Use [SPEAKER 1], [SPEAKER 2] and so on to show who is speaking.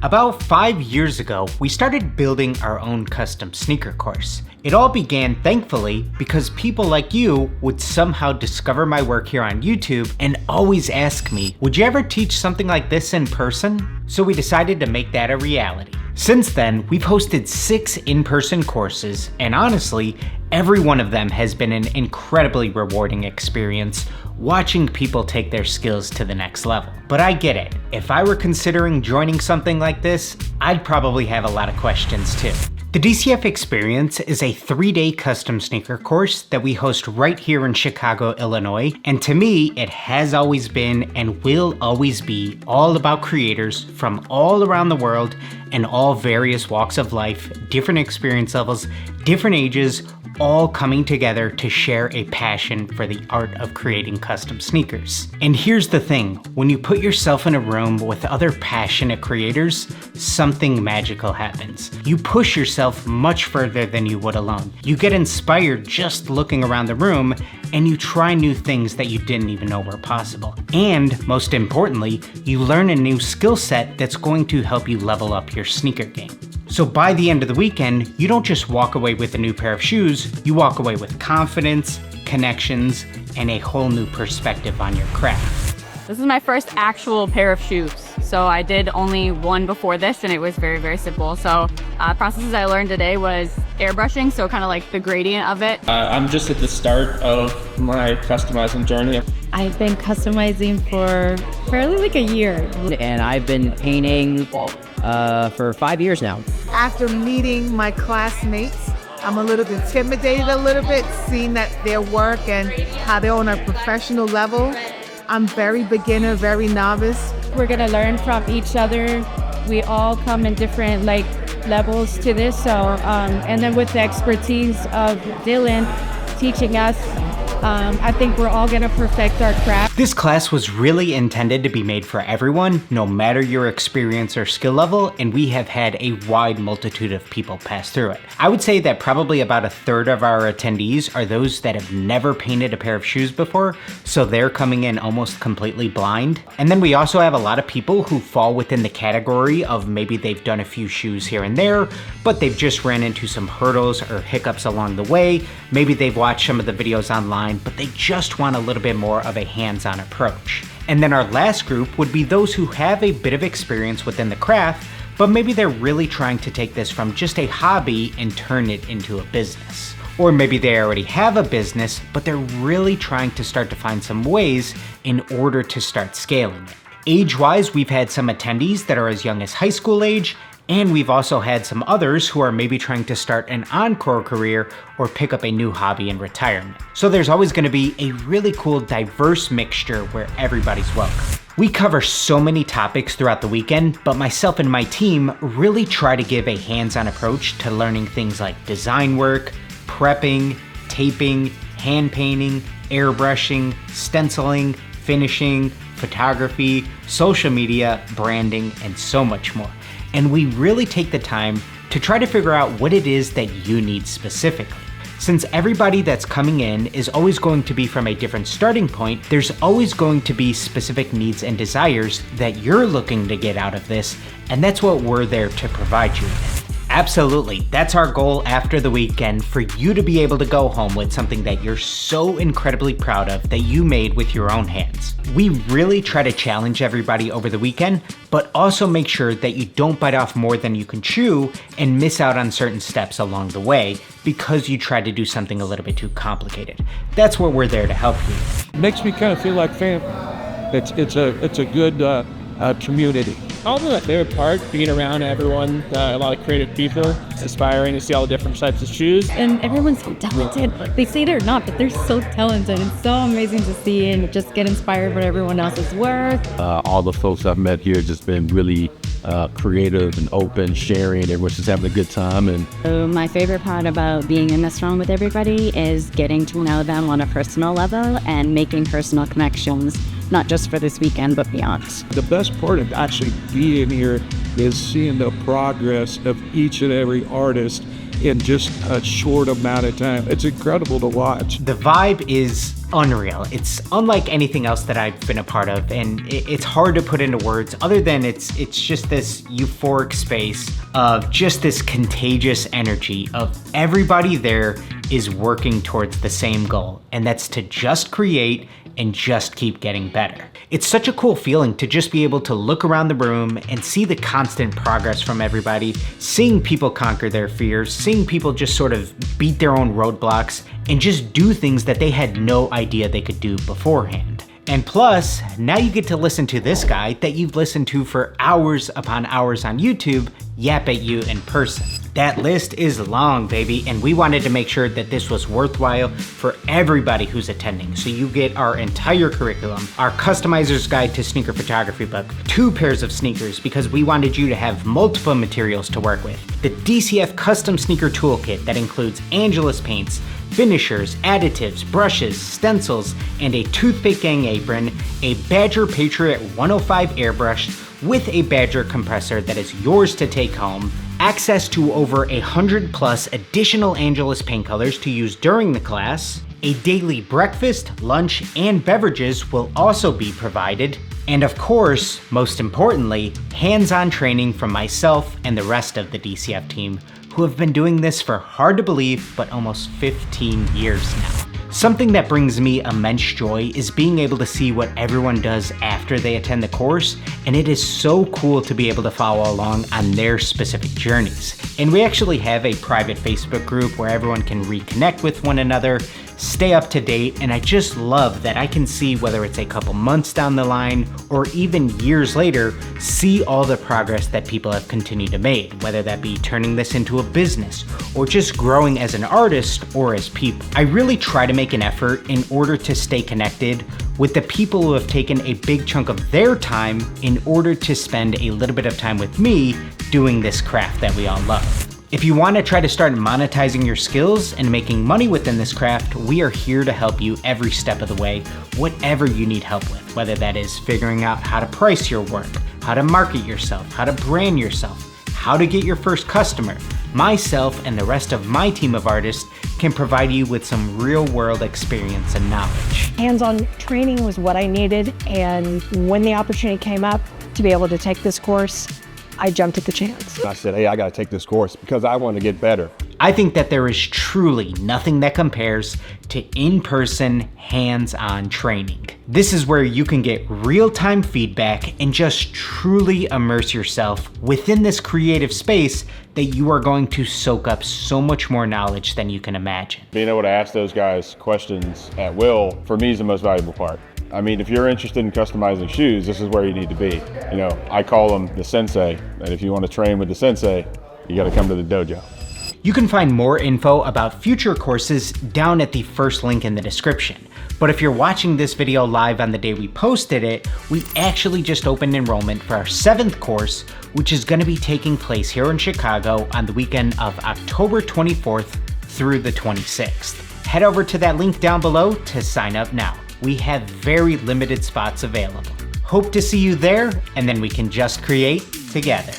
[SPEAKER 1] About 5 years ago, we started building our own custom sneaker course. It all began, thankfully, because people like you would somehow discover my work here on YouTube and always ask me, would you ever teach something like this in person? So we decided to make that a reality. Since then, we've hosted 6 in-person courses, and honestly, every one of them has been an incredibly rewarding experience, watching people take their skills to the next level. But I get it. If I were considering joining something like this, I'd probably have a lot of questions too. The DCF Experience is a 3-day custom sneaker course that we host right here in Chicago, Illinois. And to me, it has always been and will always be all about creators from all around the world and all various walks of life, different experience levels, different ages, all coming together to share a passion for the art of creating custom sneakers. And here's the thing, when you put yourself in a room with other passionate creators, something magical happens. You push yourself much further than you would alone. You get inspired just looking around the room, and you try new things that you didn't even know were possible. And most importantly, you learn a new skill set that's going to help you level up your sneaker game. So by the end of the weekend, you don't just walk away with a new pair of shoes, you walk away with confidence, connections, and a whole new perspective on your craft.
[SPEAKER 2] This is my first actual pair of shoes. So I did only one before this, and it was very, very simple. So processes I learned today was airbrushing, so kind of like the gradient of it.
[SPEAKER 3] I'm just at the start of my customizing journey.
[SPEAKER 4] I've been customizing for fairly like a year.
[SPEAKER 5] And I've been painting for 5 years now.
[SPEAKER 6] After meeting my classmates, I'm a little intimidated seeing that their work and how they're on a professional level. I'm very beginner, very novice.
[SPEAKER 4] We're gonna learn from each other. We all come in different levels to this. So, and then with the expertise of Dillon teaching us, I think we're all gonna perfect our craft.
[SPEAKER 1] This class was really intended to be made for everyone, no matter your experience or skill level, and we have had a wide multitude of people pass through it. I would say that probably about a third of our attendees are those that have never painted a pair of shoes before, so they're coming in almost completely blind. And then we also have a lot of people who fall within the category of maybe they've done a few shoes here and there, but they've just ran into some hurdles or hiccups along the way. Maybe they've watched some of the videos online, but they just want a little bit more of a hands-on approach. And then our last group would be those who have a bit of experience within the craft, but maybe they're really trying to take this from just a hobby and turn it into a business. Or maybe they already have a business, but they're really trying to start to find some ways in order to start scaling it. Age-wise, we've had some attendees that are as young as high school age, and we've also had some others who are maybe trying to start an encore career or pick up a new hobby in retirement. So there's always going to be a really cool, diverse mixture where everybody's welcome. We cover so many topics throughout the weekend, but myself and my team really try to give a hands-on approach to learning things like design work, prepping, taping, hand painting, airbrushing, stenciling, finishing, photography, social media, branding, and so much more. And we really take the time to try to figure out what it is that you need specifically. Since everybody that's coming in is always going to be from a different starting point, there's always going to be specific needs and desires that you're looking to get out of this, and that's what we're there to provide you with. Absolutely, that's our goal after the weekend, for you to be able to go home with something that you're so incredibly proud of that you made with your own hands. We really try to challenge everybody over the weekend, but also make sure that you don't bite off more than you can chew and miss out on certain steps along the way because you tried to do something a little bit too complicated. That's what we're there to help you with.
[SPEAKER 7] It makes me kind of feel like family. It's a good community.
[SPEAKER 3] Probably my favorite part, being around everyone, a lot of creative people. It's inspiring to see all the different types of shoes.
[SPEAKER 4] And everyone's so talented. They say they're not, but they're so talented. It's so amazing to see and just get inspired by everyone else's work.
[SPEAKER 8] All the folks I've met here just been really creative and open, sharing. Everyone's just having a good time. And
[SPEAKER 9] so my favorite part about being in this room with everybody is getting to know them on a personal level and making personal connections, not just for this weekend, but beyond.
[SPEAKER 7] The best part of actually being here is seeing the progress of each and every artist in just a short amount of time. It's incredible to watch.
[SPEAKER 1] The vibe is unreal. It's unlike anything else that I've been a part of, and it's hard to put into words other than it's just this euphoric space of just this contagious energy of everybody there is working towards the same goal, and that's to just create and just keep getting better. It's such a cool feeling to just be able to look around the room and see the constant progress from everybody, seeing people conquer their fears, seeing people just sort of beat their own roadblocks and just do things that they had no idea they could do beforehand. And plus, now you get to listen to this guy that you've listened to for hours upon hours on YouTube yap at you in person. That list is long, baby, and we wanted to make sure that this was worthwhile for everybody who's attending. So you get our entire curriculum, our customizer's guide to sneaker photography book, 2 pairs of sneakers because we wanted you to have multiple materials to work with, the DCF custom sneaker toolkit that includes Angelus Paints, finishers, additives, brushes, stencils, and a toothpick gang apron, a Badger Patriot 105 Airbrush with a Badger compressor that is yours to take home, access to over 100+ additional Angelus paint colors to use during the class, a daily breakfast, lunch, and beverages will also be provided, and of course, most importantly, hands-on training from myself and the rest of the DCF team, who have been doing this for, hard to believe, but almost 15 years now. Something that brings me immense joy is being able to see what everyone does after they attend the course, and it is so cool to be able to follow along on their specific journeys. And we actually have a private Facebook group where everyone can reconnect with one another, stay up to date, and I just love that I can see whether it's a couple months down the line or even years later, see all the progress that people have continued to make, whether that be turning this into a business or just growing as an artist or as people. I really try to make an effort in order to stay connected with the people who have taken a big chunk of their time in order to spend a little bit of time with me doing this craft that we all love. If you want to try to start monetizing your skills and making money within this craft, we are here to help you every step of the way, whatever you need help with, whether that is figuring out how to price your work, how to market yourself, how to brand yourself, how to get your first customer. Myself and the rest of my team of artists can provide you with some real-world experience and knowledge.
[SPEAKER 10] Hands-on training was what I needed, and when the opportunity came up to be able to take this course, I jumped at the chance.
[SPEAKER 7] I said, hey, I gotta take this course because I want to get better.
[SPEAKER 1] I think that there is truly nothing that compares to in-person, hands-on training. This is where you can get real-time feedback and just truly immerse yourself within this creative space that you are going to soak up so much more knowledge than you can imagine.
[SPEAKER 11] Being able to ask those guys questions at will, for me, is the most valuable part. I mean, if you're interested in customizing shoes, this is where you need to be. You know, I call them the sensei, and if you want to train with the sensei, you got to come to the dojo.
[SPEAKER 1] You can find more info about future courses down at the first link in the description. But if you're watching this video live on the day we posted it, we actually just opened enrollment for our 7th course, which is going to be taking place here in Chicago on the weekend of October 24th through the 26th. Head over to that link down below to sign up now. We have very limited spots available. Hope to see you there, and then we can just create together.